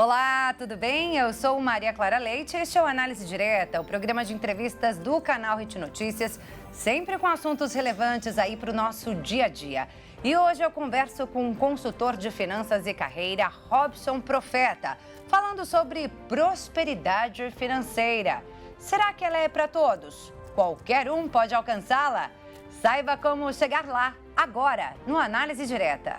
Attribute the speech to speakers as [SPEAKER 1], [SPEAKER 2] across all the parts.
[SPEAKER 1] Olá, tudo bem? Eu sou Maria Clara Leite e este é o Análise Direta, o programa de entrevistas do canal Hit Notícias, sempre com assuntos relevantes aí para o nosso dia a dia. E hoje eu converso com o consultor de finanças e carreira, Robson Profeta, falando sobre prosperidade financeira. Será que ela é para todos? Qualquer um pode alcançá-la? Saiba como chegar lá, agora, no Análise Direta.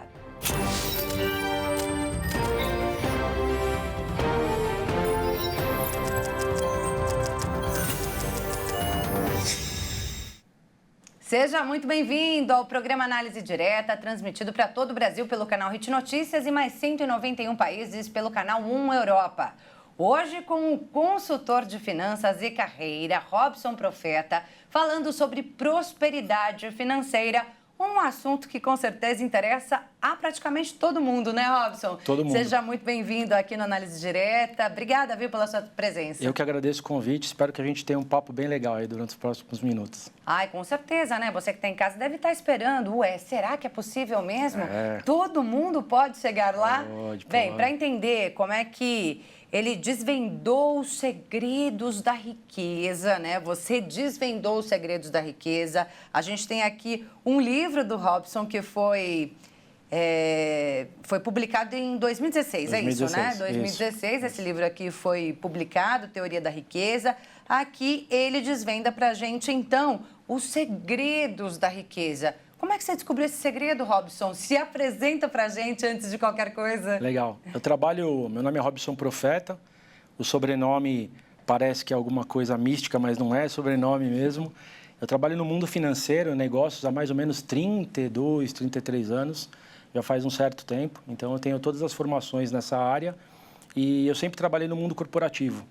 [SPEAKER 1] Seja muito bem-vindo ao programa Análise Direta, transmitido para todo o Brasil pelo canal Hit Notícias e mais 191 países pelo canal 1 Europa. Hoje com o consultor de finanças e carreira, Robson Profeta, falando sobre prosperidade financeira, um assunto que com certeza interessa a praticamente todo mundo, né, Robson?
[SPEAKER 2] Todo mundo.
[SPEAKER 1] Seja muito bem-vindo aqui no Análise Direta. Obrigada, viu, pela sua presença.
[SPEAKER 2] Eu que agradeço o convite. Espero que a gente tenha um papo bem legal aí durante os próximos minutos.
[SPEAKER 1] Ai, com certeza, né? Você que está em casa deve estar esperando. Ué, será que é possível mesmo? Todo mundo pode chegar lá?
[SPEAKER 2] Pode.
[SPEAKER 1] Bem, para entender como é que ele desvendou os segredos da riqueza, né? Você desvendou os segredos da riqueza. A gente tem aqui um livro do Robson que foi publicado em 2016, é isso, né? 2016,
[SPEAKER 2] isso.
[SPEAKER 1] Esse livro aqui foi publicado, Teoria da Riqueza. Aqui ele desvenda para a gente, então, os segredos da riqueza. Como é que você descobriu esse segredo, Robson? Se apresenta para a gente antes de qualquer coisa.
[SPEAKER 2] Legal. Meu nome é Robson Profeta. O sobrenome parece que é alguma coisa mística, mas não é sobrenome mesmo. Eu trabalho no mundo financeiro, negócios, há mais ou menos 32, 33 anos. Já faz um certo tempo. Então, eu tenho todas as formações nessa área. E eu sempre trabalhei no mundo corporativo.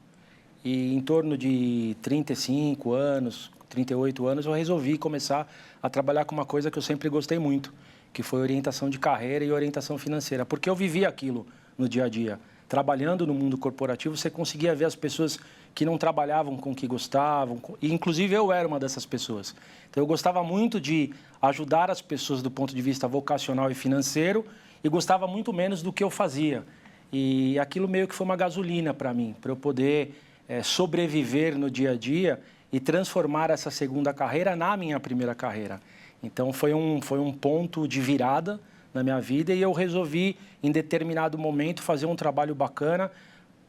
[SPEAKER 2] E em torno de 35 anos, 38 anos, eu resolvi começar a trabalhar com uma coisa que eu sempre gostei muito, que foi orientação de carreira e orientação financeira, porque eu vivia aquilo no dia a dia. Trabalhando no mundo corporativo, você conseguia ver as pessoas que não trabalhavam com o que gostavam, e inclusive eu era uma dessas pessoas. Então, eu gostava muito de ajudar as pessoas do ponto de vista vocacional e financeiro e gostava muito menos do que eu fazia. E aquilo meio que foi uma gasolina para mim, para eu poder sobreviver no dia a dia e transformar essa segunda carreira na minha primeira carreira. Então, foi um ponto de virada na minha vida e eu resolvi, em determinado momento, fazer um trabalho bacana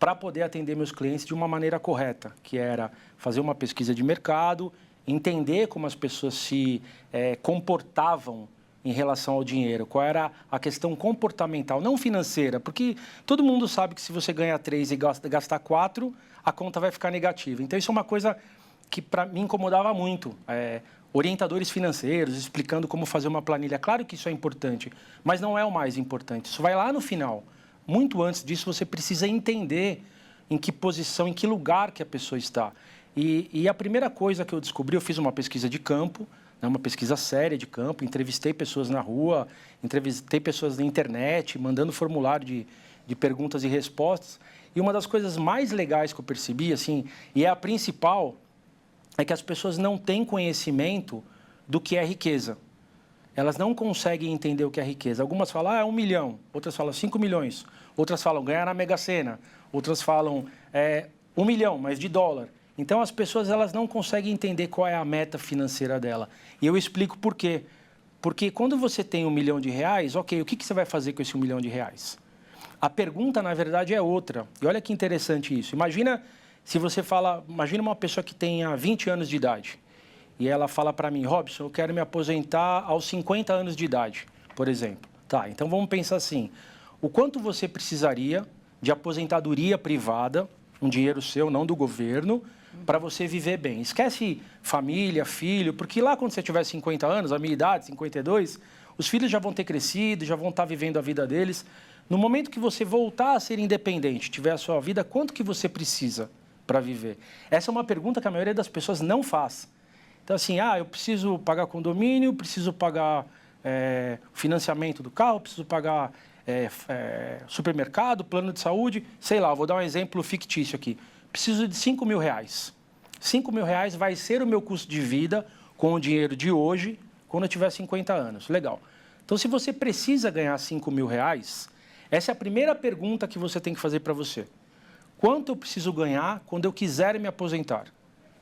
[SPEAKER 2] para poder atender meus clientes de uma maneira correta, que era fazer uma pesquisa de mercado, entender como as pessoas se comportavam em relação ao dinheiro, qual era a questão comportamental, não financeira, porque todo mundo sabe que se você ganha 3 e gastar 4, a conta vai ficar negativa. Então, isso é uma coisa que para mim incomodava muito. Orientadores financeiros explicando como fazer uma planilha. Claro que isso é importante, mas não é o mais importante. Isso vai lá no final. Muito antes disso, você precisa entender em que posição, em que lugar que a pessoa está. E a primeira coisa que eu descobri, eu fiz uma pesquisa de campo, uma pesquisa séria de campo, entrevistei pessoas na rua, entrevistei pessoas na internet, mandando formulário de perguntas e respostas. E uma das coisas mais legais que eu percebi, assim, e é a principal, é que as pessoas não têm conhecimento do que é riqueza. Elas não conseguem entender o que é riqueza. Algumas falam, 1 milhão, outras falam 5 milhões, outras falam ganhar na Mega Sena, outras falam 1 milhão, mas de dólar. Então, as pessoas elas não conseguem entender qual é a meta financeira dela. E eu explico por quê. Porque quando você tem R$1 milhão, ok, o que você vai fazer com esse R$1 milhão? A pergunta, na verdade, é outra. E olha que interessante isso. Imagina uma pessoa que tenha 20 anos de idade. E ela fala para mim, Robson, eu quero me aposentar aos 50 anos de idade, por exemplo. Tá, então vamos pensar assim. O quanto você precisaria de aposentadoria privada, um dinheiro seu, não do governo, para você viver bem? Esquece família, filho, porque lá quando você tiver 50 anos, a minha idade, 52, os filhos já vão ter crescido, já vão estar vivendo a vida deles. No momento que você voltar a ser independente, tiver a sua vida, quanto que você precisa para viver? Essa é uma pergunta que a maioria das pessoas não faz. Então, assim, eu preciso pagar condomínio, preciso pagar financiamento do carro, preciso pagar supermercado, plano de saúde, sei lá, vou dar um exemplo fictício aqui. Preciso de R$5 mil. R$5 mil vai ser o meu custo de vida com o dinheiro de hoje, quando eu tiver 50 anos. Legal. Então, se você precisa ganhar R$5 mil, Essa é a primeira pergunta que você tem que fazer para você. Quanto eu preciso ganhar quando eu quiser me aposentar?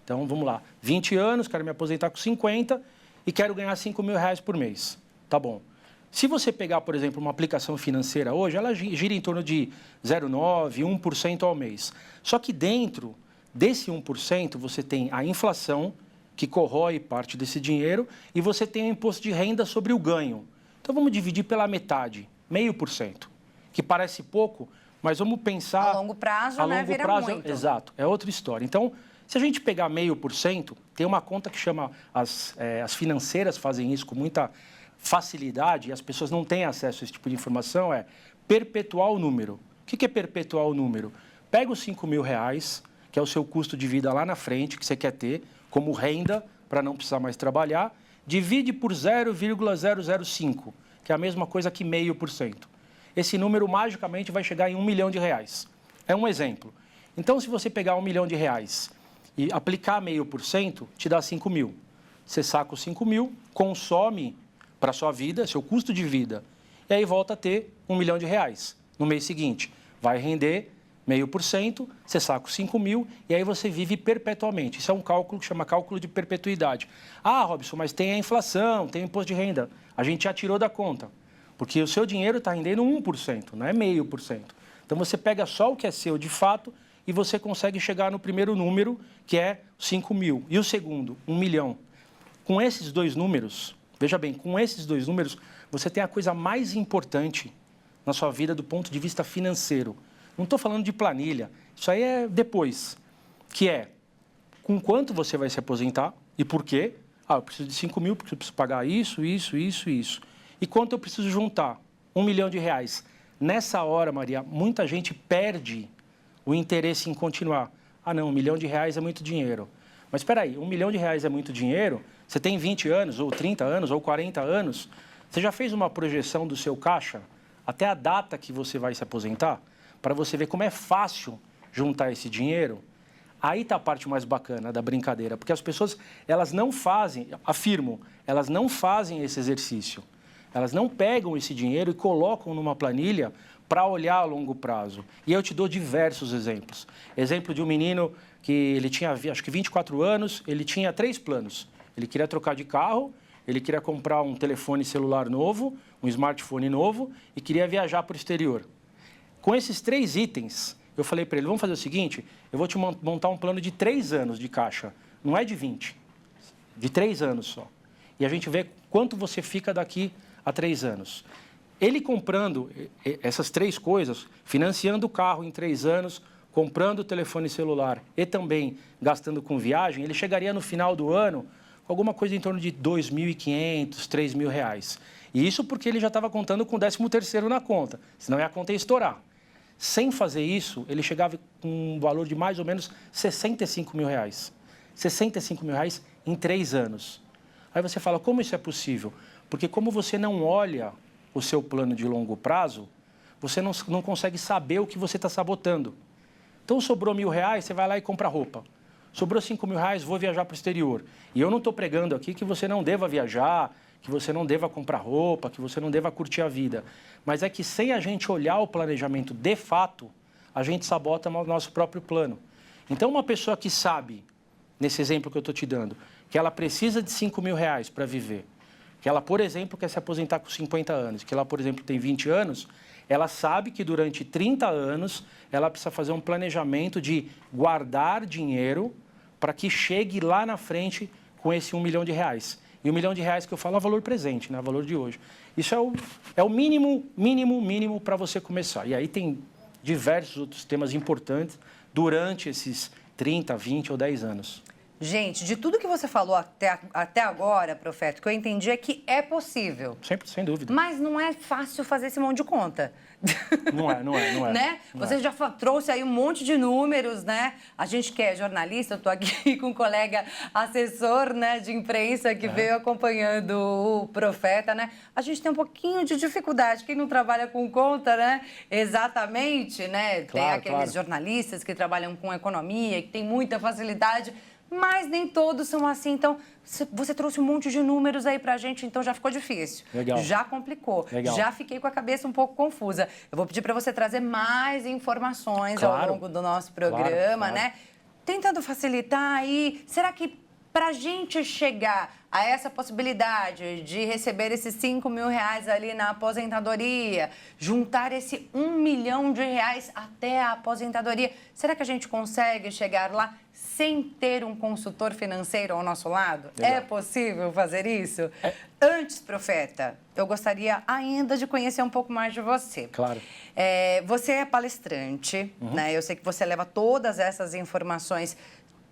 [SPEAKER 2] Então, vamos lá. 20 anos, quero me aposentar com 50 e quero ganhar R$5.000 por mês. Tá bom. Se você pegar, por exemplo, uma aplicação financeira hoje, ela gira em torno de 0,9%, 1% ao mês. Só que dentro desse 1%, você tem a inflação, que corrói parte desse dinheiro, e você tem o imposto de renda sobre o ganho. Então, vamos dividir pela metade, 0,5%, que parece pouco, mas vamos pensar...
[SPEAKER 1] A longo prazo, né, vira muito.
[SPEAKER 2] Exato, é outra história. Então, se a gente pegar 0,5%, tem uma conta que chama... As financeiras fazem isso com muita facilidade, e as pessoas não têm acesso a esse tipo de informação, é perpetuar o número. O que é perpetuar o número? Pega os R$5.000, que é o seu custo de vida lá na frente, que você quer ter, como renda, para não precisar mais trabalhar, divide por 0,005, que é a mesma coisa que 0,5%. Esse número, magicamente, vai chegar em R$1 milhão. É um exemplo. Então, se você pegar R$1 milhão e aplicar 0,5%, te dá 5 mil. Você saca os 5 mil, consome para a sua vida, seu custo de vida, e aí volta a ter R$1 milhão no mês seguinte. Vai render 0,5%, você saca os 5 mil e aí você vive perpetuamente. Isso é um cálculo que chama cálculo de perpetuidade. Ah, Robson, mas tem a inflação, tem o imposto de renda. A gente já tirou da conta, porque o seu dinheiro está rendendo 1%, não é 0,5%. Então, você pega só o que é seu de fato e você consegue chegar no primeiro número, que é 5 mil. E o segundo, 1 milhão. Com esses dois números, veja bem, com esses dois números, você tem a coisa mais importante na sua vida do ponto de vista financeiro. Não estou falando de planilha, isso aí é depois, que é com quanto você vai se aposentar e por quê. Ah, eu preciso de 5 mil porque eu preciso pagar isso. E quanto eu preciso juntar? R$1 milhão. Nessa hora, Maria, muita gente perde o interesse em continuar. Ah, não, R$1 milhão é muito dinheiro. Mas espera aí, R$1 milhão é muito dinheiro? Você tem 20 anos, ou 30 anos, ou 40 anos? Você já fez uma projeção do seu caixa até a data que você vai se aposentar? Para você ver como é fácil juntar esse dinheiro? Aí está a parte mais bacana da brincadeira, porque as pessoas, elas não fazem, afirmo, elas não fazem esse exercício. Elas não pegam esse dinheiro e colocam numa planilha para olhar a longo prazo. E eu te dou diversos exemplos. Exemplo de um menino que ele tinha, acho que 24 anos, ele tinha 3 planos. Ele queria trocar de carro, ele queria comprar um telefone celular novo, um smartphone novo e queria viajar para o exterior. Com esses 3 itens, eu falei para ele, vamos fazer o seguinte, eu vou te montar um plano de 3 anos de caixa, não é de 20, de 3 anos só. E a gente vê quanto você fica daqui a 3 anos. Ele comprando essas 3 coisas, financiando o carro em 3 anos, comprando o telefone celular e também gastando com viagem, ele chegaria no final do ano com alguma coisa em torno de R$2.500, R$3.000. E isso porque ele já estava contando com o 13º na conta, senão a conta ia estourar. Sem fazer isso, ele chegava com um valor de mais ou menos R$65.000. R$65.000 em 3 anos. Aí você fala, como isso é possível? Porque como você não olha o seu plano de longo prazo, você não consegue saber o que você está sabotando. Então, sobrou R$1.000, você vai lá e compra roupa. Sobrou R$5.000, vou viajar para o exterior. E eu não estou pregando aqui que você não deva viajar, que você não deva comprar roupa, que você não deva curtir a vida. Mas é que sem a gente olhar o planejamento de fato, a gente sabota o nosso próprio plano. Então, uma pessoa que sabe, nesse exemplo que eu estou te dando, que ela precisa de R$5.000 para viver, que ela, por exemplo, quer se aposentar com 50 anos, que ela, por exemplo, tem 20 anos, ela sabe que durante 30 anos ela precisa fazer um planejamento de guardar dinheiro para que chegue lá na frente com esse R$1 milhão. E R$1 milhão que eu falo é o valor presente, né? O valor de hoje. Isso é o mínimo para você começar. E aí tem diversos outros temas importantes durante esses 30, 20 ou 10 anos.
[SPEAKER 1] Gente, de tudo que você falou até agora, Profeta, o que eu entendi é que é possível.
[SPEAKER 2] Sempre, sem dúvida.
[SPEAKER 1] Mas não é fácil fazer esse monte de conta.
[SPEAKER 2] Não é.
[SPEAKER 1] Né? Você já trouxe aí um monte de números, né? A gente que é jornalista, eu estou aqui com um colega assessor, né, de imprensa que veio acompanhando o Profeta, né? A gente tem um pouquinho de dificuldade. Quem não trabalha com conta, né? Exatamente, né? Tem aqueles jornalistas que trabalham com economia, que tem muita facilidade. mas nem todos são assim. Então, você trouxe um monte de números aí pra gente, então já ficou difícil.
[SPEAKER 2] Legal.
[SPEAKER 1] Já complicou.
[SPEAKER 2] Legal.
[SPEAKER 1] Já fiquei com a cabeça um pouco confusa. Eu vou pedir para você trazer mais informações
[SPEAKER 2] Claro.
[SPEAKER 1] ao longo do nosso programa,
[SPEAKER 2] Claro.
[SPEAKER 1] né? Tentando facilitar aí. Será que para a gente chegar a essa possibilidade de receber esses 5 mil reais ali na aposentadoria, juntar esse 1 milhão de reais até a aposentadoria, será que a gente consegue chegar lá sem ter um consultor financeiro ao nosso lado?
[SPEAKER 2] Legal.
[SPEAKER 1] É possível fazer isso? Antes, Profeta, eu gostaria ainda de conhecer um pouco mais de você.
[SPEAKER 2] Claro.
[SPEAKER 1] Você é palestrante, né? Eu sei que você leva todas essas informações,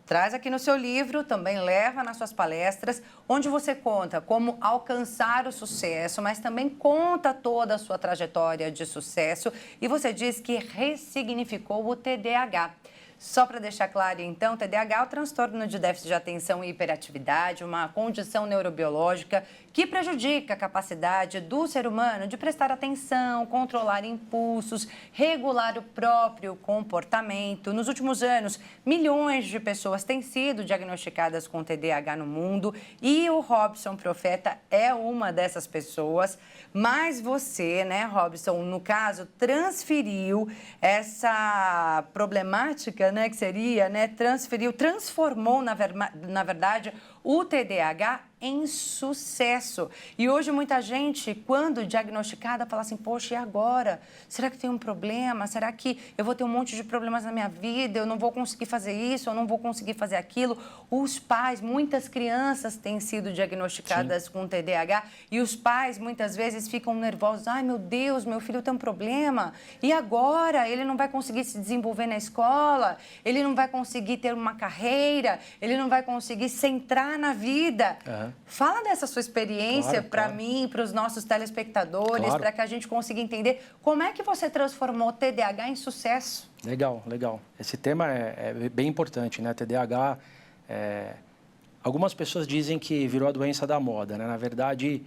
[SPEAKER 1] traz aqui no seu livro, também leva nas suas palestras, onde você conta como alcançar o sucesso, mas também conta toda a sua trajetória de sucesso. E você diz que ressignificou o TDAH. Só para deixar claro, então, TDAH é o transtorno de déficit de atenção e hiperatividade, uma condição neurobiológica que prejudica a capacidade do ser humano de prestar atenção, controlar impulsos, regular o próprio comportamento. Nos últimos anos, milhões de pessoas têm sido diagnosticadas com TDAH no mundo e o Robson Profeta é uma dessas pessoas. Mas você, né, Robson, no caso, transferiu essa problemática, né, que seria, né, transformou, na verdade, o TDAH em sucesso. E hoje muita gente, quando diagnosticada, fala assim, poxa, e agora? Será que tem um problema? Será que eu vou ter um monte de problemas na minha vida? Eu não vou conseguir fazer isso, eu não vou conseguir fazer aquilo. Os pais, muitas crianças têm sido diagnosticadas com TDAH e os pais muitas vezes ficam nervosos. Ai, meu Deus, meu filho tem um problema. E agora? Ele não vai conseguir se desenvolver na escola, ele não vai conseguir ter uma carreira, ele não vai conseguir centrar na vida. Fala dessa sua experiência para mim, para os nossos telespectadores, para que a gente consiga entender como é que você transformou o TDAH em sucesso.
[SPEAKER 2] Legal, legal. Esse tema é bem importante, né? TDAH, algumas pessoas dizem que virou a doença da moda, né? Na verdade,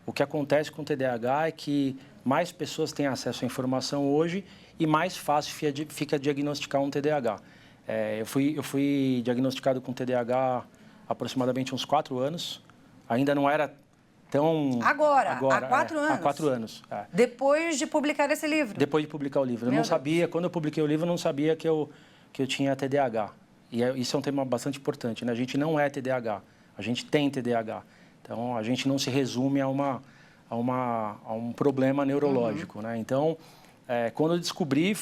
[SPEAKER 2] o que acontece com o TDAH é que mais pessoas têm acesso à informação hoje e mais fácil fica diagnosticar um TDAH. Eu fui diagnosticado com TDAH aproximadamente uns 4 anos. Ainda não era tão...
[SPEAKER 1] Agora há 4 anos?
[SPEAKER 2] Há 4 anos.
[SPEAKER 1] Depois de publicar esse livro?
[SPEAKER 2] Depois de publicar o livro. Eu não sabia, quando eu publiquei o livro, eu não sabia que eu tinha TDAH. E isso é um tema bastante importante, né? A gente não é TDAH, a gente tem TDAH. Então, a gente não se resume a um problema neurológico, né? Então, quando eu descobri,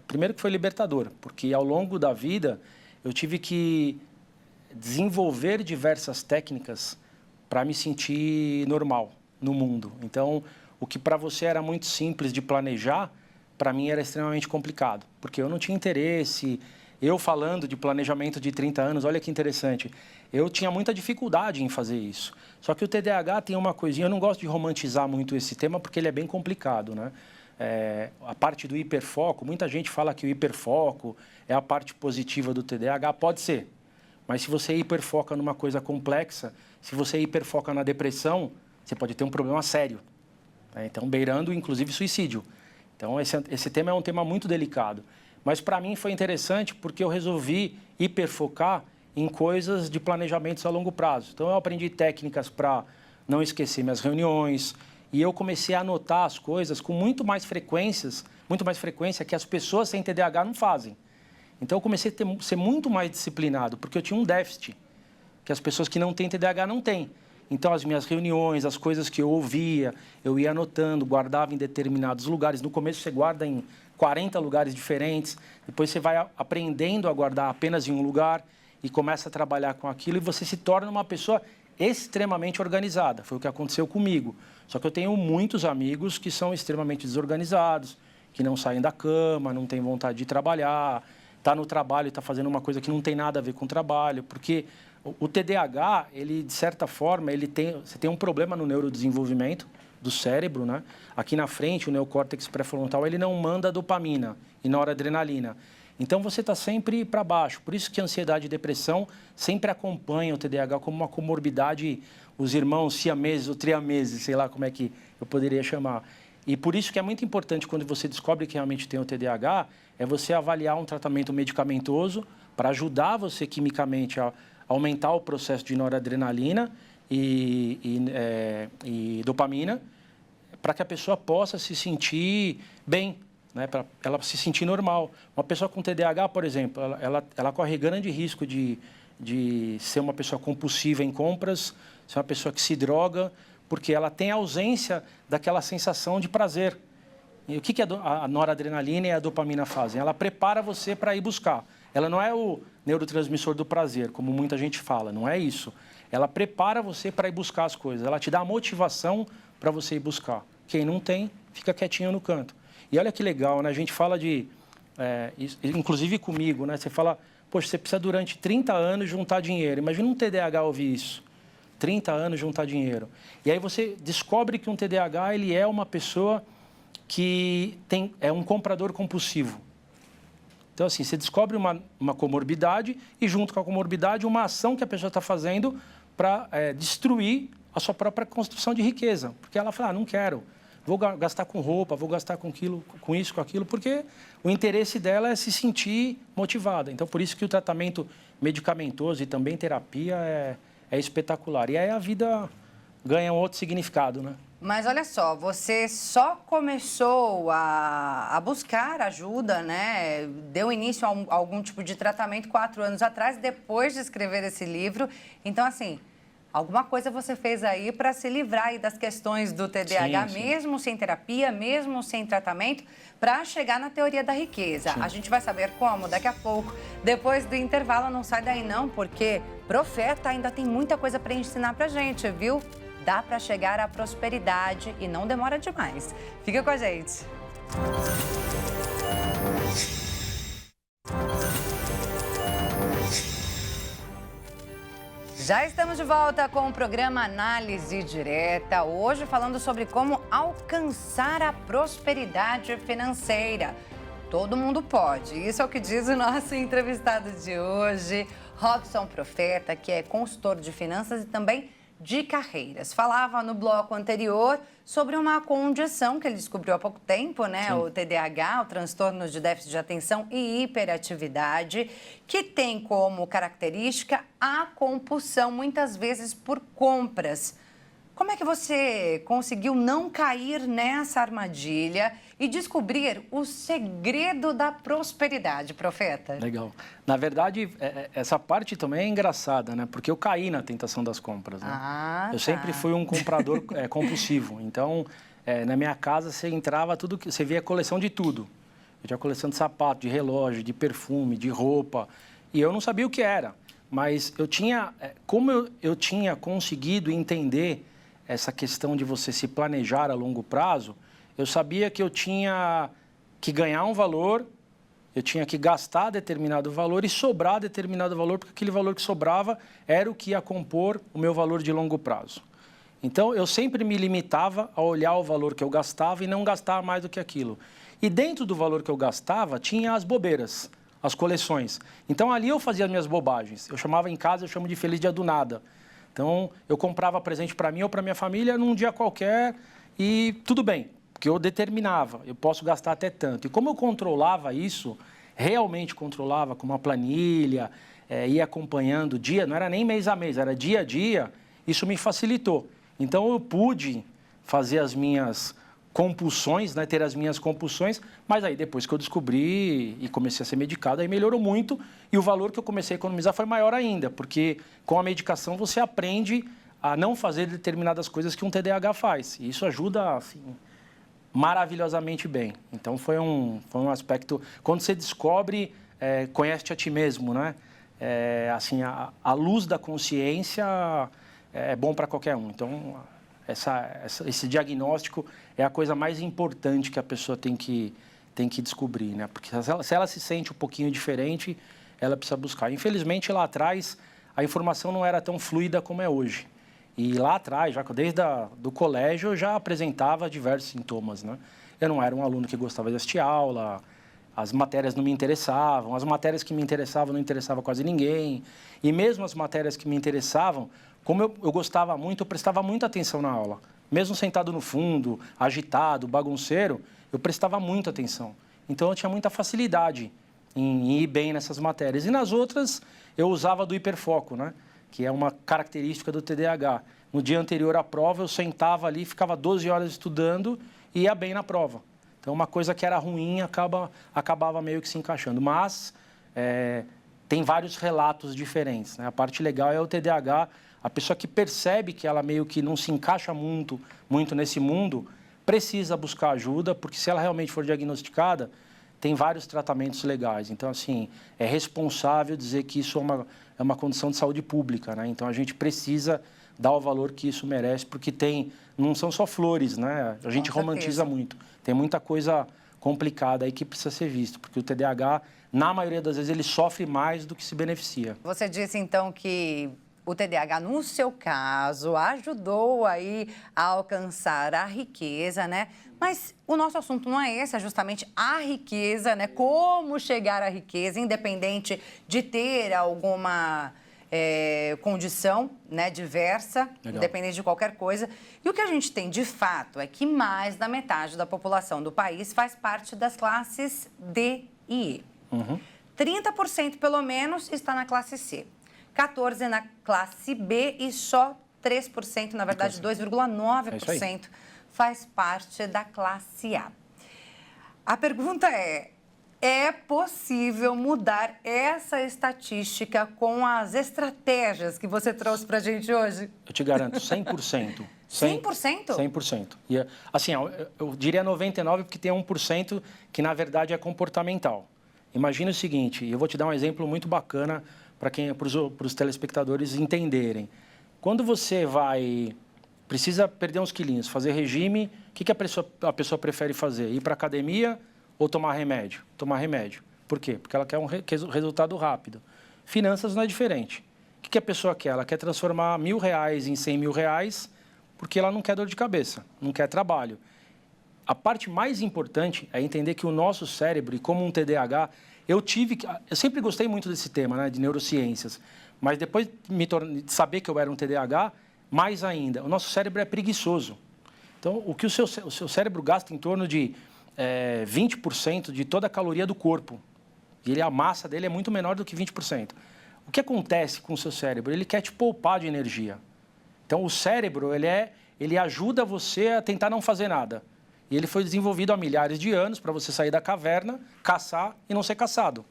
[SPEAKER 2] primeiro que foi libertador, porque ao longo da vida eu tive que desenvolver diversas técnicas para me sentir normal no mundo. Então, o que para você era muito simples de planejar, para mim era extremamente complicado, porque eu não tinha interesse. Eu falando de planejamento de 30 anos, olha que interessante, eu tinha muita dificuldade em fazer isso. Só que o TDAH tem uma coisinha, eu não gosto de romantizar muito esse tema, porque ele é bem complicado, né? A parte do hiperfoco, muita gente fala que o hiperfoco é a parte positiva do TDAH, pode ser. Mas se você hiperfoca numa coisa complexa, se você hiperfoca na depressão, você pode ter um problema sério. Né? Então, beirando, inclusive, suicídio. Então, esse tema é um tema muito delicado. Mas, para mim, foi interessante porque eu resolvi hiperfocar em coisas de planejamentos a longo prazo. Então, eu aprendi técnicas para não esquecer minhas reuniões e eu comecei a anotar as coisas com muito mais frequência que as pessoas sem TDAH não fazem. Então, eu comecei a ser muito mais disciplinado, porque eu tinha um déficit que as pessoas que não têm TDAH não têm. Então, as minhas reuniões, as coisas que eu ouvia, eu ia anotando, guardava em determinados lugares. No começo, você guarda em 40 lugares diferentes. Depois, você vai aprendendo a guardar apenas em um lugar e começa a trabalhar com aquilo e você se torna uma pessoa extremamente organizada. Foi o que aconteceu comigo. Só que eu tenho muitos amigos que são extremamente desorganizados, que não saem da cama, não têm vontade de trabalhar, está no trabalho e está fazendo uma coisa que não tem nada a ver com o trabalho, porque o TDAH, ele, de certa forma, você tem um problema no neurodesenvolvimento do cérebro, né? Aqui na frente, o neocórtex pré-frontal, ele não manda dopamina e noradrenalina. Então, você está sempre para baixo. Por isso que a ansiedade e depressão sempre acompanham o TDAH como uma comorbidade, os irmãos siameses ou triameses, sei lá como é que eu poderia chamar. E por isso que é muito importante, quando você descobre que realmente tem o TDAH, é você avaliar um tratamento medicamentoso para ajudar você quimicamente a aumentar o processo de noradrenalina e dopamina, para que a pessoa possa se sentir bem, né? Para ela se sentir normal. Uma pessoa com TDAH, por exemplo, ela corre grande risco de ser uma pessoa compulsiva em compras, ser uma pessoa que se droga, porque ela tem ausência daquela sensação de prazer. E o que a noradrenalina e a dopamina fazem? Ela prepara você para ir buscar. Ela não é o neurotransmissor do prazer, como muita gente fala, não é isso. Ela prepara você para ir buscar as coisas, ela te dá a motivação para você ir buscar. Quem não tem, fica quietinho no canto. E olha que legal, né? A gente fala inclusive comigo, né? Você fala, poxa, você precisa durante 30 anos juntar dinheiro. Imagina um TDAH ouvir isso. 30 anos juntar dinheiro. E aí você descobre que um TDAH, ele é uma pessoa que é um comprador compulsivo. Então, assim, você descobre uma comorbidade e, junto com a comorbidade, uma ação que a pessoa está fazendo para destruir a sua própria construção de riqueza. Porque ela fala, não quero, vou gastar com roupa, vou gastar com isso, com aquilo, porque o interesse dela é se sentir motivada. Então, por isso que o tratamento medicamentoso e também terapia é espetacular. E aí a vida ganha um outro significado, né?
[SPEAKER 1] Mas olha só, você só começou a buscar ajuda, né? Deu início a algum tipo de tratamento 4 anos atrás, depois de escrever esse livro. Então, assim, alguma coisa você fez aí para se livrar aí das questões do TDAH,
[SPEAKER 2] sim.
[SPEAKER 1] mesmo sem terapia, mesmo sem tratamento, para chegar na teoria da riqueza.
[SPEAKER 2] Sim.
[SPEAKER 1] A gente vai saber como daqui a pouco. Depois do intervalo, não sai daí não, porque Profeta ainda tem muita coisa para ensinar pra gente, viu? Dá para chegar à prosperidade e não demora demais. Fica com a gente. Já estamos de volta com o programa Análise Direta. Hoje falando sobre como alcançar a prosperidade financeira. Todo mundo pode. Isso é o que diz o nosso entrevistado de hoje, Robson Profeta, que é consultor de finanças e também de carreiras. Falava no bloco anterior sobre uma condição que ele descobriu há pouco tempo, né? Sim. O TDAH, o transtorno de déficit de atenção e hiperatividade, que tem como característica a compulsão, muitas vezes por compras. Como é que você conseguiu não cair nessa armadilha e descobrir o segredo da prosperidade, Profeta?
[SPEAKER 2] Legal. Na verdade, essa parte também é engraçada, né? Porque eu caí na tentação das compras, né? Eu sempre fui um comprador compulsivo. Então, na minha casa, você entrava, você via coleção de tudo. Eu tinha coleção de sapato, de relógio, de perfume, de roupa. E eu não sabia o que era. Mas eu tinha... Como eu tinha conseguido entender essa questão de você se planejar a longo prazo, eu sabia que eu tinha que ganhar um valor, eu tinha que gastar determinado valor e sobrar determinado valor, porque aquele valor que sobrava era o que ia compor o meu valor de longo prazo. Então, eu sempre me limitava a olhar o valor que eu gastava e não gastar mais do que aquilo. E dentro do valor que eu gastava, tinha as bobeiras, as coleções. Então, ali eu fazia as minhas bobagens. Eu chamava em casa, eu chamo de feliz dia do nada. Então, eu comprava presente para mim ou para minha família num dia qualquer e tudo bem, porque eu determinava, eu posso gastar até tanto. E como eu controlava isso, realmente controlava com uma planilha, ia acompanhando dia, não era nem mês a mês, era dia a dia, isso me facilitou. Então, eu pude fazer as minhas compulsões, né, ter as minhas compulsões, mas aí depois que eu descobri e comecei a ser medicado, aí melhorou muito e o valor que eu comecei a economizar foi maior ainda, porque com a medicação você aprende a não fazer determinadas coisas que um TDAH faz. E isso ajuda, assim, maravilhosamente bem. Então foi um aspecto, quando você descobre, conhece-te a ti mesmo, né? Assim, a luz da consciência é bom para qualquer um. Então, esse diagnóstico é a coisa mais importante que a pessoa tem que descobrir, né? Porque se ela se sente um pouquinho diferente, ela precisa buscar. Infelizmente, lá atrás, a informação não era tão fluida como é hoje. E lá atrás, já desde do colégio, eu já apresentava diversos sintomas, né? Eu não era um aluno que gostava de assistir aula, as matérias não me interessavam, as matérias que me interessavam não interessavam quase ninguém. E mesmo as matérias que me interessavam, como eu gostava muito, eu prestava muita atenção na aula. Mesmo sentado no fundo, agitado, bagunceiro, eu prestava muita atenção. Então, eu tinha muita facilidade em ir bem nessas matérias. E nas outras, eu usava do hiperfoco, né? Que é uma característica do TDAH. No dia anterior à prova, eu sentava ali, ficava 12 horas estudando e ia bem na prova. Então, uma coisa que era ruim acabava meio que se encaixando. Mas tem vários relatos diferentes, né? A parte legal é o TDAH, a pessoa que percebe que ela meio que não se encaixa muito nesse mundo, precisa buscar ajuda, porque se ela realmente for diagnosticada, tem vários tratamentos legais. Então, assim, é responsável dizer que isso é uma condição de saúde pública, né? Então, a gente precisa dar o valor que isso merece, porque não são só flores, né? A gente romantiza muito. Tem muita coisa complicada aí que precisa ser visto, porque o TDAH, na maioria das vezes, ele sofre mais do que se beneficia.
[SPEAKER 1] Você disse, então, que o TDAH, no seu caso, ajudou aí a alcançar a riqueza, né? Mas o nosso assunto não é esse, é justamente a riqueza, né? Como chegar à riqueza, independente de ter alguma condição, né, diversa,
[SPEAKER 2] Legal.
[SPEAKER 1] Independente de qualquer coisa. E o que a gente tem, de fato, é que mais da metade da população do país faz parte das classes D e E. 30% pelo menos está na classe C, 14% na classe B e só 3%, na verdade 2,9%, faz parte da classe A. A pergunta é possível mudar essa estatística com as estratégias que você trouxe para a gente hoje?
[SPEAKER 2] Eu te garanto, 100%.
[SPEAKER 1] 100%?
[SPEAKER 2] 100%. E, assim, eu diria 99% porque tem 1% que, na verdade, é comportamental. Imagina o seguinte, eu vou te dar um exemplo muito bacana para os telespectadores entenderem. Quando você precisa perder uns quilinhos, fazer regime, o que a pessoa prefere fazer? Ir para a academia ou tomar remédio? Tomar remédio. Por quê? Porque ela quer um resultado rápido. Finanças não é diferente. O que a pessoa quer? Ela quer transformar R$1.000 em R$100.000 porque ela não quer dor de cabeça, não quer trabalho. A parte mais importante é entender que o nosso cérebro, e como um TDAH, eu sempre gostei muito desse tema, né, de neurociências, mas depois de saber que eu era um TDAH, mais ainda, o nosso cérebro é preguiçoso. Então, o que o seu cérebro gasta em torno de 20% de toda a caloria do corpo. E a massa dele é muito menor do que 20%. O que acontece com o seu cérebro? Ele quer te poupar de energia. Então, o cérebro, ele ajuda você a tentar não fazer nada. E ele foi desenvolvido há milhares de anos para você sair da caverna, caçar e não ser caçado.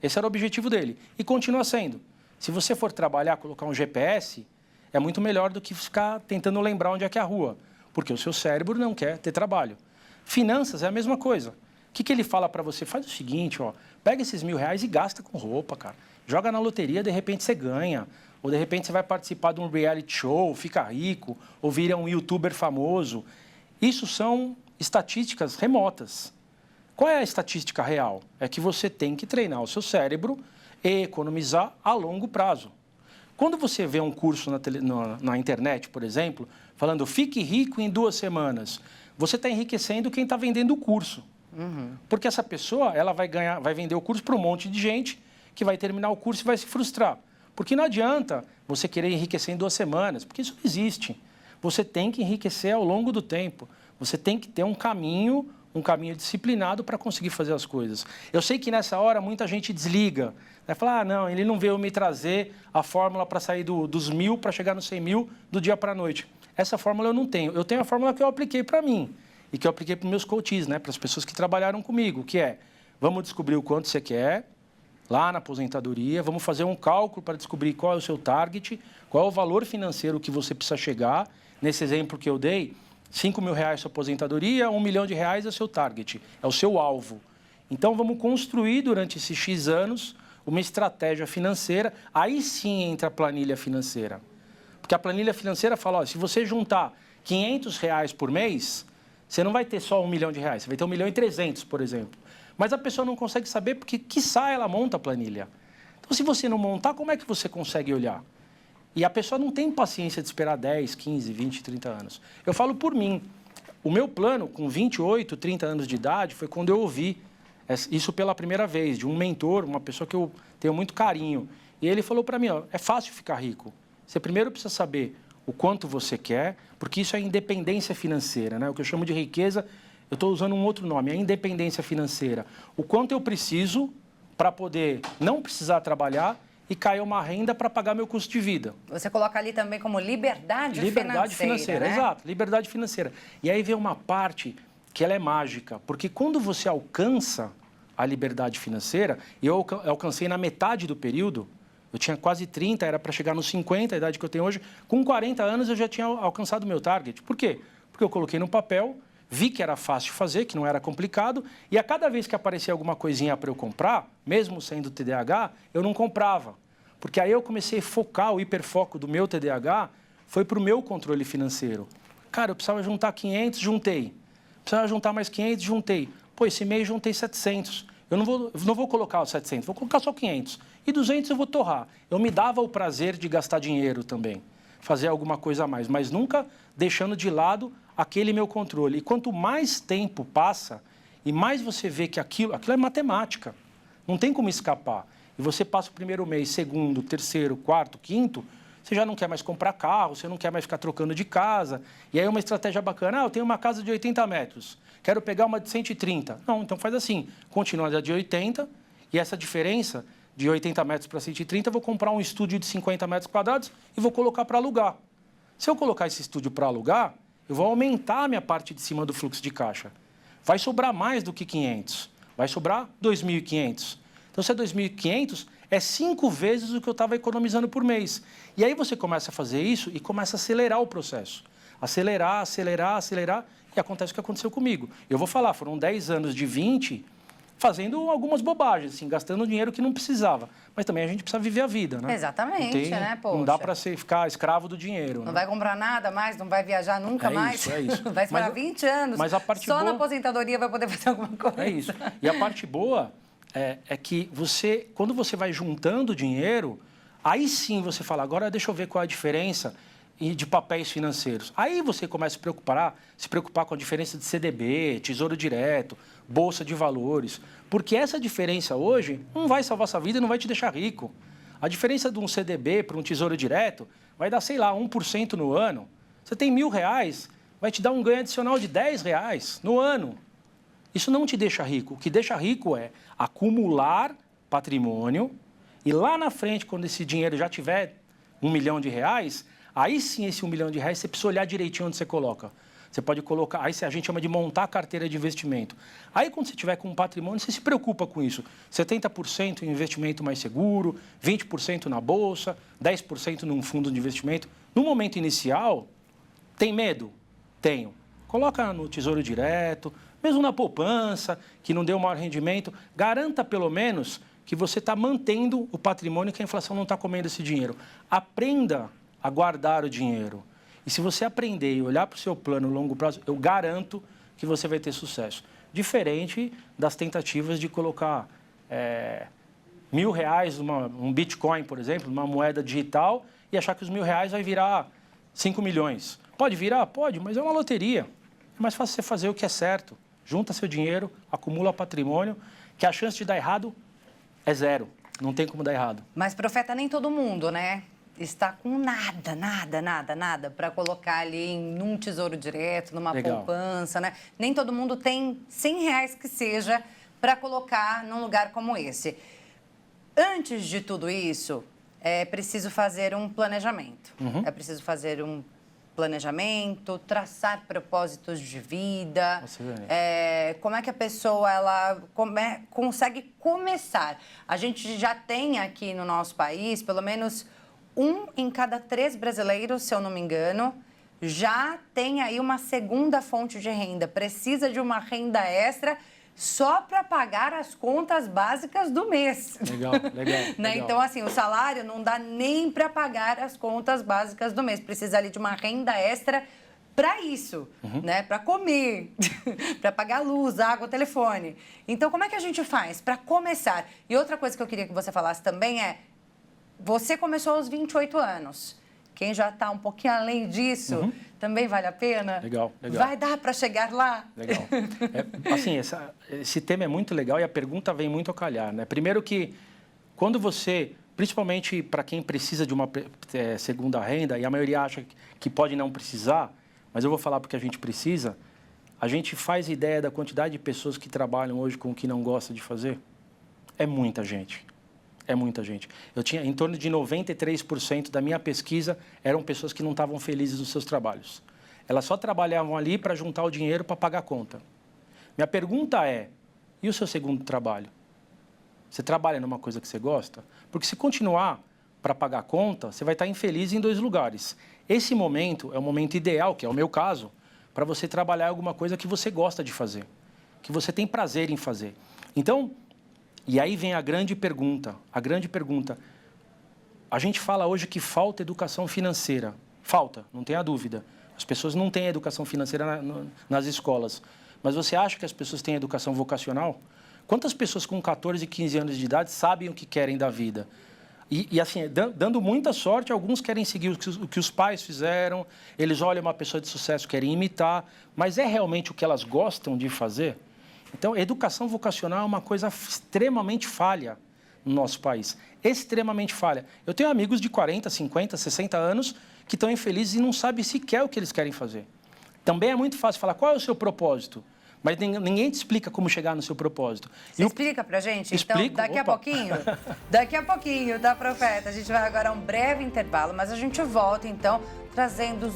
[SPEAKER 2] Esse era o objetivo dele. E continua sendo. Se você for trabalhar, colocar um GPS, é muito melhor do que ficar tentando lembrar onde é que é a rua. Porque o seu cérebro não quer ter trabalho. Finanças é a mesma coisa. O que ele fala para você? Faz o seguinte, pega esses R$1.000 e gasta com roupa, cara. Joga na loteria, de repente você ganha. Ou de repente você vai participar de um reality show, fica rico, ou vira um youtuber famoso. Isso são estatísticas remotas. Qual é a estatística real? É que você tem que treinar o seu cérebro e economizar a longo prazo. Quando você vê um curso na internet, por exemplo, falando fique rico em 2 semanas, você está enriquecendo quem está vendendo o curso. Porque essa pessoa ela vai vender o curso para um monte de gente que vai terminar o curso e vai se frustrar. Porque não adianta você querer enriquecer em 2 semanas, porque isso não existe. Você tem que enriquecer ao longo do tempo. Você tem que ter um caminho disciplinado para conseguir fazer as coisas. Eu sei que nessa hora muita gente desliga. Vai falar, não, ele não veio me trazer a fórmula para sair dos 1.000 para chegar nos 100.000 do dia para a noite. Essa fórmula eu não tenho. Eu tenho a fórmula que eu apliquei para mim e que eu apliquei para os meus coaches, né, para as pessoas que trabalharam comigo, que é, vamos descobrir o quanto você quer, lá na aposentadoria, vamos fazer um cálculo para descobrir qual é o seu target, qual é o valor financeiro que você precisa chegar. Nesse exemplo que eu dei, R$5.000 sua aposentadoria, R$1 milhão é o seu target, é o seu alvo. Então, vamos construir durante esses X anos uma estratégia financeira, aí sim entra a planilha financeira. Porque a planilha financeira fala, se você juntar R$500 por mês, você não vai ter só R$1 milhão, você vai ter R$1.3 milhão, por exemplo. Mas a pessoa não consegue saber porque, quiçá, ela monta a planilha. Então, se você não montar, como é que você consegue olhar? E a pessoa não tem paciência de esperar 10, 15, 20, 30 anos. Eu falo por mim. O meu plano, com 28, 30 anos de idade, foi quando eu ouvi isso pela primeira vez, de um mentor, uma pessoa que eu tenho muito carinho. E ele falou para mim, é fácil ficar rico. Você primeiro precisa saber o quanto você quer, porque isso é independência financeira, né? O que eu chamo de riqueza, eu estou usando um outro nome, é independência financeira. O quanto eu preciso para poder não precisar trabalhar e cair uma renda para pagar meu custo de vida.
[SPEAKER 1] Você coloca ali também como liberdade financeira, né?
[SPEAKER 2] Exato, liberdade financeira. E aí vem uma parte que ela é mágica, porque quando você alcança a liberdade financeira, e eu alcancei na metade do período, eu tinha quase 30, era para chegar nos 50, a idade que eu tenho hoje, com 40 anos eu já tinha alcançado o meu target. Por quê? Porque eu coloquei no papel, vi que era fácil de fazer, que não era complicado, e a cada vez que aparecia alguma coisinha para eu comprar, mesmo sendo TDAH, eu não comprava. Porque aí eu comecei a focar, o hiperfoco do meu TDAH foi para o meu controle financeiro. Cara, eu precisava juntar 500, juntei. Precisava juntar mais 500, juntei. Pô, esse mês juntei 700. Eu não vou colocar os 700, vou colocar só 500. E 200 eu vou torrar. Eu me dava o prazer de gastar dinheiro também, fazer alguma coisa a mais, mas nunca deixando de lado aquele meu controle. E quanto mais tempo passa, e mais você vê que aquilo é matemática, não tem como escapar. E você passa o primeiro mês, segundo, terceiro, quarto, quinto, você já não quer mais comprar carro, você não quer mais ficar trocando de casa. E aí uma estratégia bacana, eu tenho uma casa de 80 metros, quero pegar uma de 130. Não, então faz assim, continua a de 80, e essa diferença de 80 metros para 130, eu vou comprar um estúdio de 50 metros quadrados e vou colocar para alugar. Se eu colocar esse estúdio para alugar, eu vou aumentar a minha parte de cima do fluxo de caixa. Vai sobrar mais do que 500, vai sobrar 2.500. Então, se é 2.500, é 5 vezes o que eu estava economizando por mês. E aí você começa a fazer isso e começa a acelerar o processo. Acelerar, acelerar, acelerar, e acontece o que aconteceu comigo. Eu vou falar, foram 10 anos de 20 fazendo algumas bobagens, assim, gastando dinheiro que não precisava. Mas também a gente precisa viver a vida, né?
[SPEAKER 1] Exatamente, né, poxa?
[SPEAKER 2] Não dá para ficar escravo do dinheiro.
[SPEAKER 1] Não vai comprar nada mais, não vai viajar nunca mais.
[SPEAKER 2] É isso.
[SPEAKER 1] Vai esperar 20 anos.
[SPEAKER 2] Mas a parte
[SPEAKER 1] só
[SPEAKER 2] boa,
[SPEAKER 1] na aposentadoria vai poder fazer alguma coisa.
[SPEAKER 2] É isso. E a parte boa é que quando você vai juntando dinheiro, aí sim você fala, agora deixa eu ver qual é a diferença de papéis financeiros. Aí você começa a se preocupar com a diferença de CDB, Tesouro Direto, Bolsa de Valores, porque essa diferença hoje não vai salvar sua vida e não vai te deixar rico. A diferença de um CDB para um Tesouro Direto vai dar, sei lá, 1% no ano. Você tem R$1.000, vai te dar um ganho adicional de R$10 no ano. Isso não te deixa rico. O que deixa rico é acumular patrimônio e lá na frente, quando esse dinheiro já tiver R$1 milhão, aí sim esse R$1 milhão você precisa olhar direitinho onde você coloca. Você pode colocar, aí a gente chama de montar a carteira de investimento. Aí quando você tiver com um patrimônio, você se preocupa com isso. 70% em investimento mais seguro, 20% na bolsa, 10% num fundo de investimento. No momento inicial, tem medo? Tenho. Coloca no Tesouro Direto, mesmo na poupança, que não deu maior rendimento, garanta pelo menos que você está mantendo o patrimônio, que a inflação não está comendo esse dinheiro. Aprenda a guardar o dinheiro. E se você aprender e olhar para o seu plano a longo prazo, eu garanto que você vai ter sucesso. Diferente das tentativas de colocar R$1.000 um Bitcoin, por exemplo, uma moeda digital, e achar que os R$1.000 vai virar 5 milhões. Pode virar? Pode, mas é uma loteria. É mais fácil você fazer o que é certo. Junta seu dinheiro, acumula patrimônio, que a chance de dar errado é zero. Não tem como dar errado.
[SPEAKER 1] Mas, profeta, nem todo mundo, né? Está com nada para colocar ali num tesouro direto, numa poupança, né? Nem todo mundo tem R$100 que seja para colocar num lugar como esse. Antes de tudo isso, é preciso fazer um planejamento. É preciso fazer um planejamento, traçar propósitos de vida. Como é que a pessoa consegue começar? A gente já tem aqui no nosso país, pelo menos 1 em cada 3 brasileiros, se eu não me engano, já tem aí uma segunda fonte de renda. Precisa de uma renda extra só para pagar as contas básicas do mês.
[SPEAKER 2] Legal.
[SPEAKER 1] Né? Então, assim, o salário não dá nem para pagar as contas básicas do mês. Precisa ali de uma renda extra para isso, né? Para comer, para pagar luz, água, telefone. Então, como é que a gente faz para começar? E outra coisa que eu queria que você falasse também é, você começou aos 28 anos. Quem já está um pouquinho além disso, também vale a pena?
[SPEAKER 2] Legal.
[SPEAKER 1] Vai dar para chegar lá?
[SPEAKER 2] Legal. Assim, esse tema é muito legal e a pergunta vem muito a calhar, né? Primeiro que, quando você, principalmente para quem precisa de uma segunda renda, e a maioria acha que pode não precisar, mas eu vou falar porque a gente precisa, a gente faz ideia da quantidade de pessoas que trabalham hoje com o que não gosta de fazer? É muita gente. É muita gente. Eu tinha em torno de 93% da minha pesquisa eram pessoas que não estavam felizes nos seus trabalhos. Elas só trabalhavam ali para juntar o dinheiro para pagar a conta. Minha pergunta é, e o seu segundo trabalho? Você trabalha numa coisa que você gosta? Porque se continuar para pagar a conta, você vai estar infeliz em 2 lugares. Esse momento é o momento ideal, que é o meu caso, para você trabalhar alguma coisa que você gosta de fazer, que você tem prazer em fazer. Então, e aí vem a grande pergunta, a gente fala hoje que falta educação financeira. Falta, não tenha dúvida. As pessoas não têm educação financeira nas escolas. Mas você acha que as pessoas têm educação vocacional? Quantas pessoas com 14 e 15 anos de idade sabem o que querem da vida? E assim, dando muita sorte, alguns querem seguir o que os pais fizeram, eles olham uma pessoa de sucesso, querem imitar, mas é realmente o que elas gostam de fazer? Então, educação vocacional é uma coisa extremamente falha no nosso país. Extremamente falha. Eu tenho amigos de 40, 50, 60 anos que estão infelizes e não sabem sequer o que eles querem fazer. Também é muito fácil falar qual é o seu propósito, mas ninguém te explica como chegar no seu propósito.
[SPEAKER 1] Você explica pra gente?
[SPEAKER 2] Explico.
[SPEAKER 1] Então, daqui a pouquinho, tá, Profeta? A gente vai agora a um breve intervalo, mas a gente volta, então, trazendo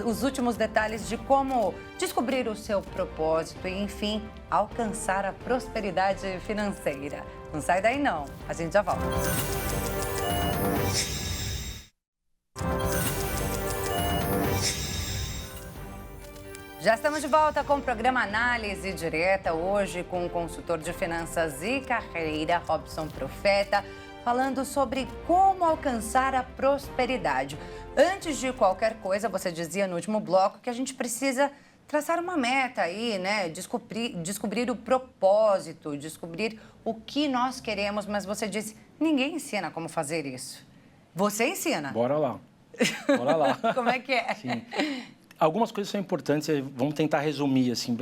[SPEAKER 1] os últimos detalhes de como descobrir o seu propósito e, enfim, alcançar a prosperidade financeira. Não sai daí, não. A gente já volta. Já estamos de volta com o programa Análise Direta, hoje com o consultor de finanças e carreira, Robson Profeta, falando sobre como alcançar a prosperidade. Antes de qualquer coisa, você dizia no último bloco que a gente precisa traçar uma meta aí, né? Descobrir o propósito, descobrir o que nós queremos, mas você disse, ninguém ensina como fazer isso. Você ensina.
[SPEAKER 2] Bora lá. Bora lá.
[SPEAKER 1] Como é que é?
[SPEAKER 2] Sim. Algumas coisas são importantes, vamos tentar resumir, assim,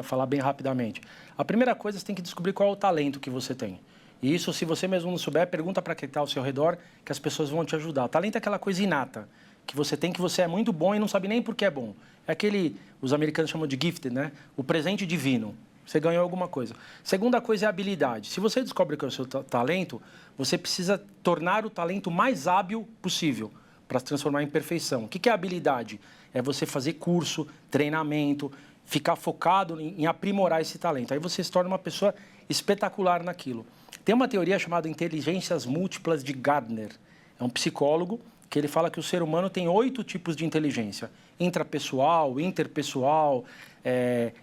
[SPEAKER 2] falar bem rapidamente. A primeira coisa, você tem que descobrir qual é o talento que você tem. E isso, se você mesmo não souber, pergunta para quem está ao seu redor, que as pessoas vão te ajudar. O talento é aquela coisa inata, que você tem, que você é muito bom e não sabe nem por que é bom. É aquele, os americanos chamam de gifted, né? O presente divino. Você ganhou alguma coisa. Segunda coisa é a habilidade. Se você descobre que é o seu talento, você precisa tornar o talento mais hábil possível para se transformar em perfeição. O que é habilidade? É você fazer curso, treinamento, ficar focado em aprimorar esse talento. Aí você se torna uma pessoa espetacular naquilo. Tem uma teoria chamada inteligências múltiplas de Gardner. É um psicólogo que ele fala que o ser humano tem 8 tipos de inteligência. Intrapessoal, interpessoal,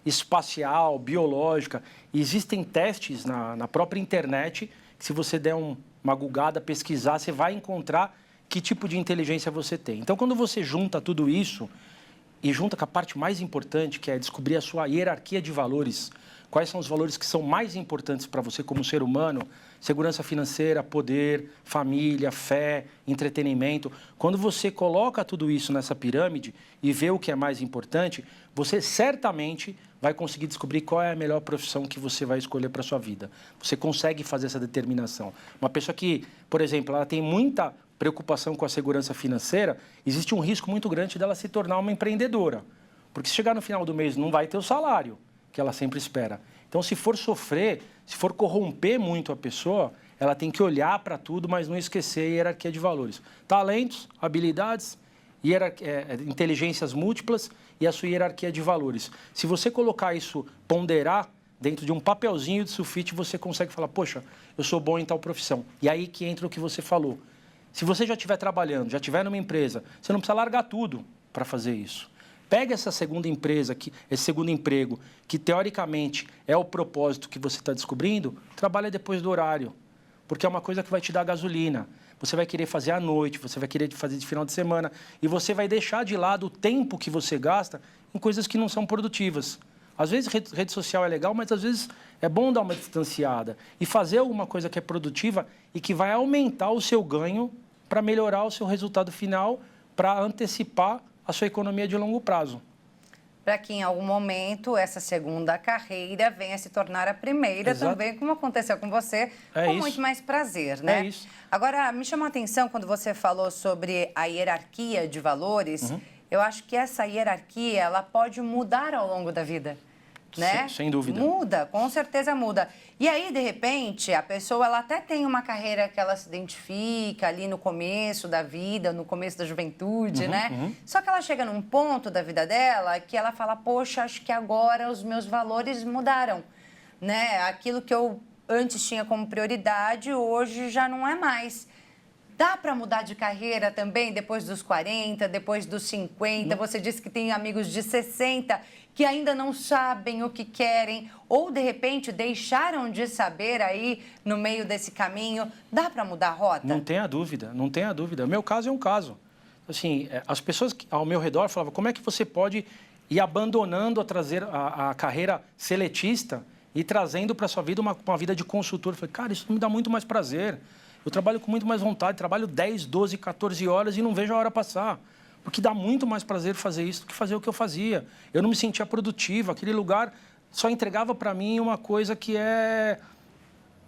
[SPEAKER 2] espacial, biológica. E existem testes na própria internet que, se você der uma googada, pesquisar, você vai encontrar que tipo de inteligência você tem. Então, quando você junta tudo isso e junta com a parte mais importante, que é descobrir a sua hierarquia de valores, quais são os valores que são mais importantes para você como ser humano, segurança financeira, poder, família, fé, entretenimento. Quando você coloca tudo isso nessa pirâmide e vê o que é mais importante, você certamente vai conseguir descobrir qual é a melhor profissão que você vai escolher para a sua vida. Você consegue fazer essa determinação. Uma pessoa que, por exemplo, ela tem muita preocupação com a segurança financeira, existe um risco muito grande dela se tornar uma empreendedora. Porque se chegar no final do mês não vai ter o salário que ela sempre espera. Então, se for sofrer, se for corromper muito a pessoa, ela tem que olhar para tudo, mas não esquecer a hierarquia de valores. Talentos, habilidades, inteligências múltiplas e a sua hierarquia de valores. Se você colocar isso, ponderar dentro de um papelzinho de sulfite, você consegue falar, poxa, eu sou bom em tal profissão. E aí que entra o que você falou. Se você já estiver trabalhando, já estiver numa empresa, você não precisa largar tudo para fazer isso. Pega essa segunda empresa, esse segundo emprego, que teoricamente é o propósito que você está descobrindo, trabalha depois do horário, porque é uma coisa que vai te dar gasolina. Você vai querer fazer à noite, você vai querer fazer de final de semana, e você vai deixar de lado o tempo que você gasta em coisas que não são produtivas. Às vezes rede social é legal, mas às vezes é bom dar uma distanciada e fazer alguma coisa que é produtiva e que vai aumentar o seu ganho para melhorar o seu resultado final, para antecipar a sua economia de longo prazo.
[SPEAKER 1] Para que em algum momento essa segunda carreira venha se tornar a primeira. Exato. Também, como aconteceu com você, com muito mais prazer, né?
[SPEAKER 2] É isso.
[SPEAKER 1] Agora, me chamou a atenção quando você falou sobre a hierarquia de valores. Eu acho que essa hierarquia, ela pode mudar ao longo da vida. né?
[SPEAKER 2] Sem dúvida.
[SPEAKER 1] Muda, com certeza muda. E aí, de repente, a pessoa ela até tem uma carreira que ela se identifica ali no começo da vida, no começo da juventude, né? Só que ela chega num ponto da vida dela que ela fala, poxa, acho que agora os meus valores mudaram, né? Aquilo que eu antes tinha como prioridade, hoje já não é mais. Dá para mudar de carreira também depois dos 40, depois dos 50? Você disse que tem amigos de 60 que ainda não sabem o que querem ou, de repente, deixaram de saber aí no meio desse caminho. Dá para mudar a rota?
[SPEAKER 2] Não tenha dúvida, não tenha dúvida. O meu caso é um caso. Assim, as pessoas ao meu redor falavam, como é que você pode ir abandonando a carreira seletista e trazendo para a sua vida uma vida de consultor? Eu falei, cara, isso me dá muito mais prazer. Eu trabalho com muito mais vontade, trabalho 10, 12, 14 horas e não vejo a hora passar. Porque dá muito mais prazer fazer isso do que fazer o que eu fazia. Eu não me sentia produtivo, aquele lugar só entregava para mim uma coisa que é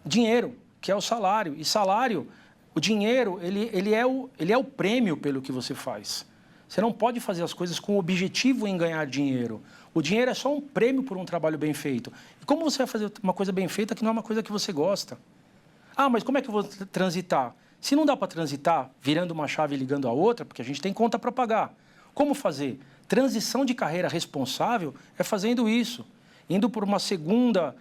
[SPEAKER 2] dinheiro, que é o salário. E salário, o dinheiro, ele é o prêmio pelo que você faz. Você não pode fazer as coisas com o objetivo em ganhar dinheiro. O dinheiro é só um prêmio por um trabalho bem feito. E como você vai fazer uma coisa bem feita que não é uma coisa que você gosta? Ah, mas como é que eu vou transitar? Se não dá para transitar virando uma chave e ligando a outra, porque a gente tem conta para pagar. Como fazer? Transição de carreira responsável é fazendo isso. Indo por uma segunda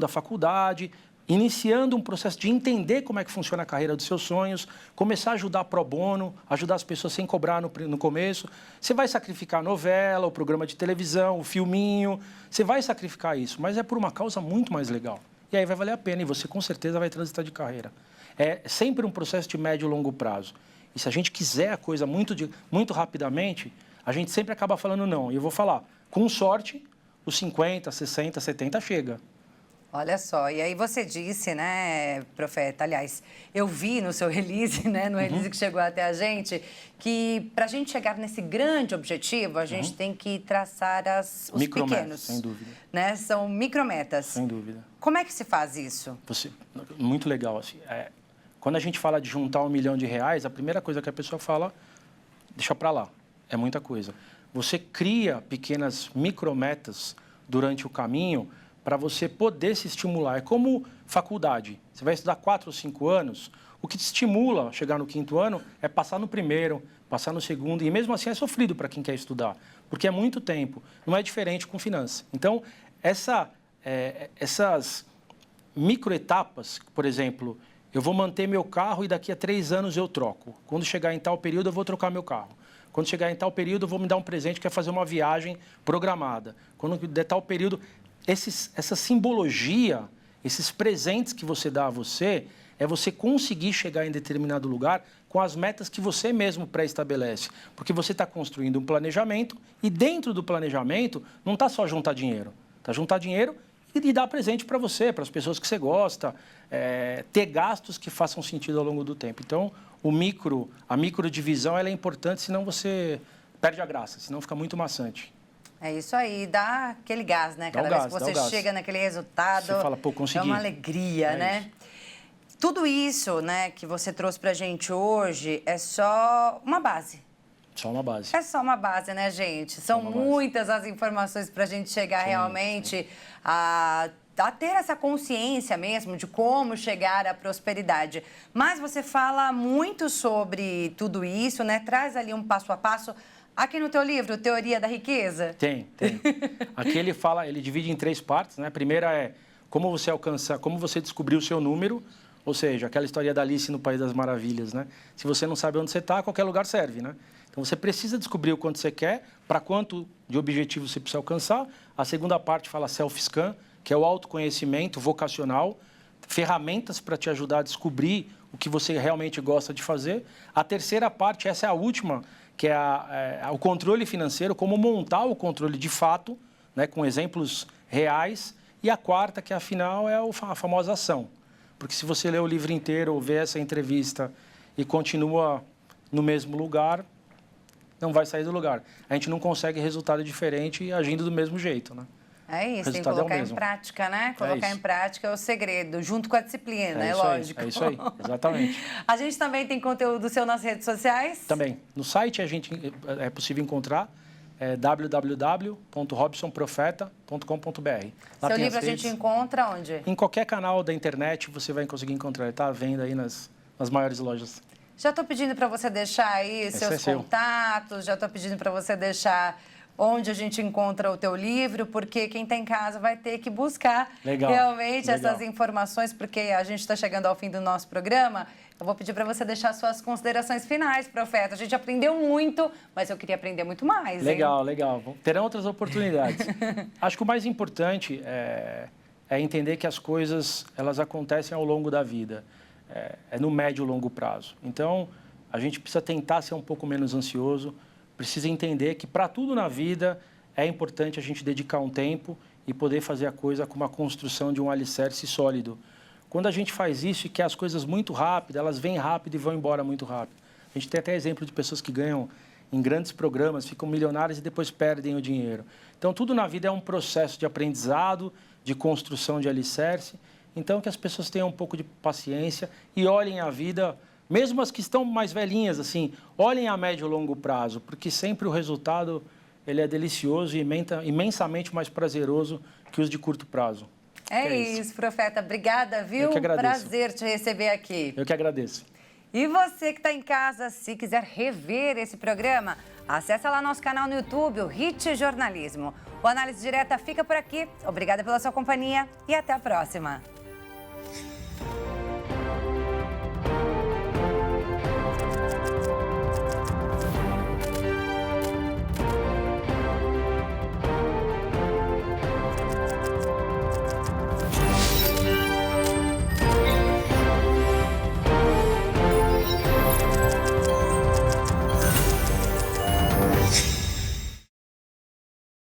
[SPEAKER 2] faculdade, iniciando um processo de entender como é que funciona a carreira dos seus sonhos, começar a ajudar pro bono, ajudar as pessoas sem cobrar no começo. Você vai sacrificar a novela, o programa de televisão, o filminho, você vai sacrificar isso, mas é por uma causa muito mais legal. E aí vai valer a pena e você com certeza vai transitar de carreira. É sempre um processo de médio e longo prazo. E se a gente quiser a coisa muito rapidamente, a gente sempre acaba falando não. E eu vou falar, com sorte, os 50, 60, 70 chega.
[SPEAKER 1] Olha só, e aí você disse, né, Profeta, aliás, eu vi no seu release, né, no release que chegou até a gente, que para a gente chegar nesse grande objetivo, a gente tem que traçar os pequenos.
[SPEAKER 2] Sem dúvida.
[SPEAKER 1] Né? São micrometas.
[SPEAKER 2] Sem dúvida.
[SPEAKER 1] Como é que se faz isso?
[SPEAKER 2] Muito legal. Assim, quando a gente fala de juntar R$1 milhão, a primeira coisa que a pessoa fala, deixa para lá, é muita coisa. Você cria pequenas micrometas durante o caminho para você poder se estimular. É como faculdade. Você vai estudar 4 ou 5 anos, o que te estimula a chegar no 5º ano é passar no primeiro, passar no segundo, e mesmo assim é sofrido para quem quer estudar, porque é muito tempo. Não é diferente com finanças. Então, essas microetapas, por exemplo, eu vou manter meu carro e daqui a 3 anos eu troco. Quando chegar em tal período, eu vou trocar meu carro. Quando chegar em tal período, eu vou me dar um presente, que é fazer uma viagem programada. Quando der tal período... Essa simbologia, esses presentes que você dá a você, é você conseguir chegar em determinado lugar com as metas que você mesmo pré-estabelece. Porque você está construindo um planejamento e dentro do planejamento não está só juntar dinheiro. Está juntar dinheiro e dar presente para você, para as pessoas que você gosta, ter gastos que façam sentido ao longo do tempo. Então, a microdivisão ela é importante, senão você perde a graça, senão fica muito maçante.
[SPEAKER 1] É isso aí, dá aquele gás, né? Cada vez que você chega naquele resultado,
[SPEAKER 2] você fala, pô, consegui.
[SPEAKER 1] É uma alegria, né? Isso. Tudo isso, né, que você trouxe pra gente hoje é só uma base.
[SPEAKER 2] Só uma base.
[SPEAKER 1] É só uma base, né, gente? São muitas as informações pra gente chegar realmente a ter essa consciência mesmo de como chegar à prosperidade. Mas você fala muito sobre tudo isso, né? Traz ali um passo a passo. Aqui no teu livro, Teoria da Riqueza?
[SPEAKER 2] Tem. Aqui ele divide em 3 partes, né? A primeira é como você descobriu o seu número, ou seja, aquela história da Alice no País das Maravilhas, né? Se você não sabe onde você está, qualquer lugar serve, né? Então você precisa descobrir o quanto você quer, para quanto de objetivo você precisa alcançar. A segunda parte fala self-scan, que é o autoconhecimento vocacional, ferramentas para te ajudar a descobrir o que você realmente gosta de fazer. A terceira parte, essa é a última, que é o controle financeiro, como montar o controle de fato, né, com exemplos reais. E a quarta, que afinal é a famosa ação. Porque se você lê o livro inteiro ou vê essa entrevista e continua no mesmo lugar, não vai sair do lugar. A gente não consegue resultado diferente agindo do mesmo jeito, né?
[SPEAKER 1] É isso, tem que colocar em prática, né? Colocar em prática é o segredo, junto com a disciplina, é lógico.
[SPEAKER 2] É isso aí, exatamente.
[SPEAKER 1] A gente também tem conteúdo seu nas redes sociais?
[SPEAKER 2] Também. No site é possível encontrar é www.robsonprofeta.com.br.
[SPEAKER 1] Seu livro a gente encontra onde?
[SPEAKER 2] Em qualquer canal da internet você vai conseguir encontrar. Ele está à venda aí nas maiores lojas.
[SPEAKER 1] Já estou pedindo para você deixar aí seus contatos, já estou pedindo para você deixar onde a gente encontra o teu livro, porque quem está em casa vai ter que buscar realmente essas informações, porque a gente está chegando ao fim do nosso programa. Eu vou pedir para você deixar suas considerações finais, Profeta. A gente aprendeu muito, mas eu queria aprender muito mais.
[SPEAKER 2] Legal. Terão outras oportunidades. Acho que o mais importante é entender que as coisas elas acontecem ao longo da vida. É no médio e longo prazo. Então, a gente precisa tentar ser um pouco menos ansioso, precisa entender que para tudo na vida é importante a gente dedicar um tempo e poder fazer a coisa com uma construção de um alicerce sólido. Quando a gente faz isso e quer as coisas muito rápido, elas vêm rápido e vão embora muito rápido. A gente tem até exemplo de pessoas que ganham em grandes programas, ficam milionárias e depois perdem o dinheiro. Então, tudo na vida é um processo de aprendizado, de construção de alicerce. Então, que as pessoas tenham um pouco de paciência e olhem a vida, mesmo as que estão mais velhinhas, assim, olhem a médio e longo prazo, porque sempre o resultado ele é delicioso e imensamente mais prazeroso que os de curto prazo.
[SPEAKER 1] É isso, Profeta. Obrigada, viu?
[SPEAKER 2] Eu que agradeço.
[SPEAKER 1] Prazer te receber aqui.
[SPEAKER 2] Eu que agradeço.
[SPEAKER 1] E você que está em casa, se quiser rever esse programa, acessa lá nosso canal no YouTube, o Hit Jornalismo. O Análise Direta fica por aqui. Obrigada pela sua companhia e até a próxima.